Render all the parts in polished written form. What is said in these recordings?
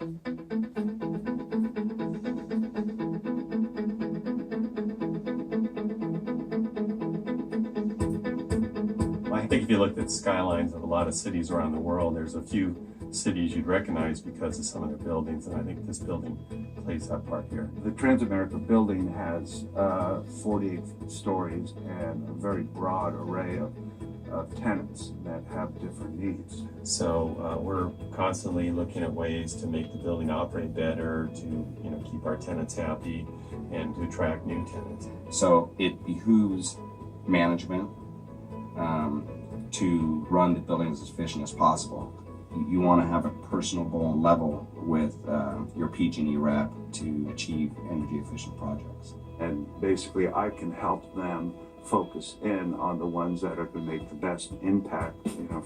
I think if you looked at skylines of a lot of cities around the world, there's a few cities you'd recognize because of some of their buildings, and I think this building plays that part here. The Transamerica building has 48 stories and a very broad array of tenants that have different needs. So we're constantly looking at ways to make the building operate better, to keep our tenants happy, and to attract new tenants. So it behooves management to run the building as efficient as possible. You want to have a personable level with your PG&E rep to achieve energy efficient projects. And basically I can help them focus in on the ones that are going to make the best impact,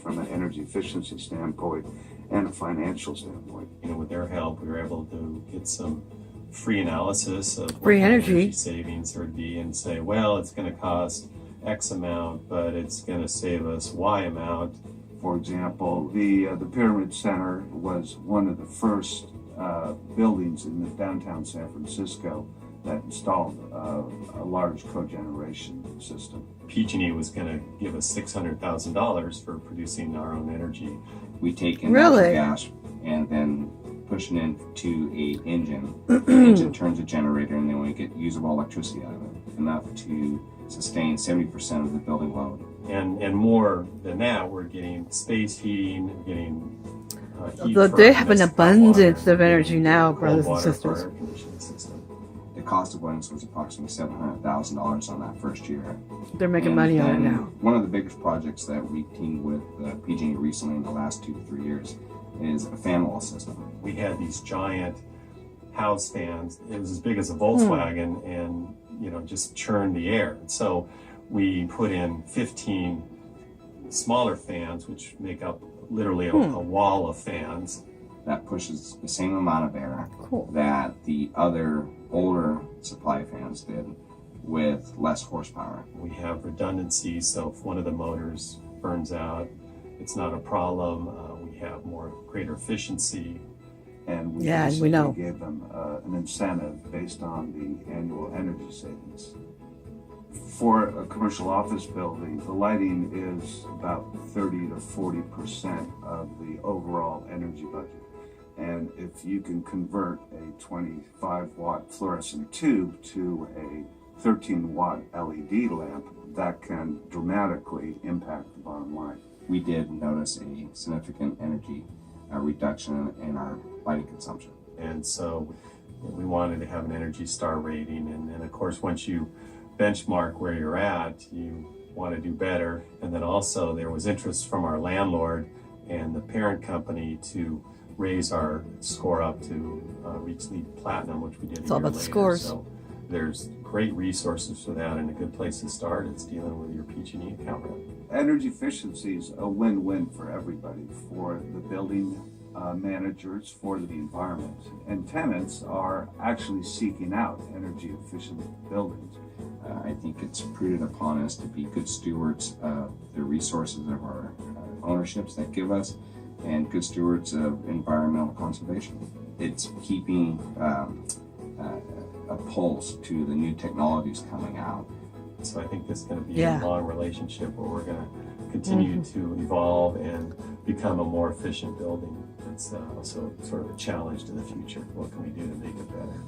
from an energy efficiency standpoint and a financial standpoint. With their help, we were able to get some free analysis of Free what energy savings there would be, and say, well, it's going to cost X amount, but it's going to save us Y amount. For example, the Pyramid Center was one of the first buildings in the downtown San Francisco that installed a large cogeneration system. PG&E was going to give us $600,000 for producing our own energy. We take in Really? natural gas and then push it into a engine. The engine turns a generator, and then we get usable electricity out of it, enough to sustain 70% of the building load. And more than that, we're getting space heating, getting heat Though for they our have an municipal abundance water, of energy getting now, cold brothers and water for sisters. our air conditioning system. The cost avoidance was approximately $700,000 on that first year. They're making And money on it then now. One of the biggest projects that we teamed with PG&E recently in the last 2 to 3 years is a fan wall system. We had these giant house fans. It was as big as a Volkswagen, and just churned the air. And so we put in 15 smaller fans, which make up literally a wall of fans. That pushes the same amount of air Cool. that the other older supply fans did with less horsepower. We have redundancy, so if one of the motors burns out, it's not a problem. We have greater efficiency. And we Yeah, we basically know. gave them an incentive based on the annual energy savings. For a commercial office building, the lighting is about 30 to 40% of the overall energy budget. And if you can convert a 25-watt fluorescent tube to a 13-watt LED lamp, that can dramatically impact the bottom line. We did notice a significant energy reduction in our lighting consumption. And so we wanted to have an Energy Star rating. And of course, once you benchmark where you're at, you want to do better. And then also there was interest from our landlord and the parent company to raise our score up to reach LEED Platinum, which we did It's all a year about the later. scores. So there's great resources for that, and a good place to start is dealing with your PG&E account rep. Energy efficiency is a win-win for everybody, for the building managers, for the environment. And tenants are actually seeking out energy efficient buildings. I think it's prudent upon us to be good stewards of the resources of our ownerships that give us, and good stewards of environmental conservation. It's keeping a pulse to the new technologies coming out. So I think this is going to be Yeah. a long relationship where we're going to continue to evolve and become a more efficient building. It's also sort of a challenge to the future. What can we do to make it better?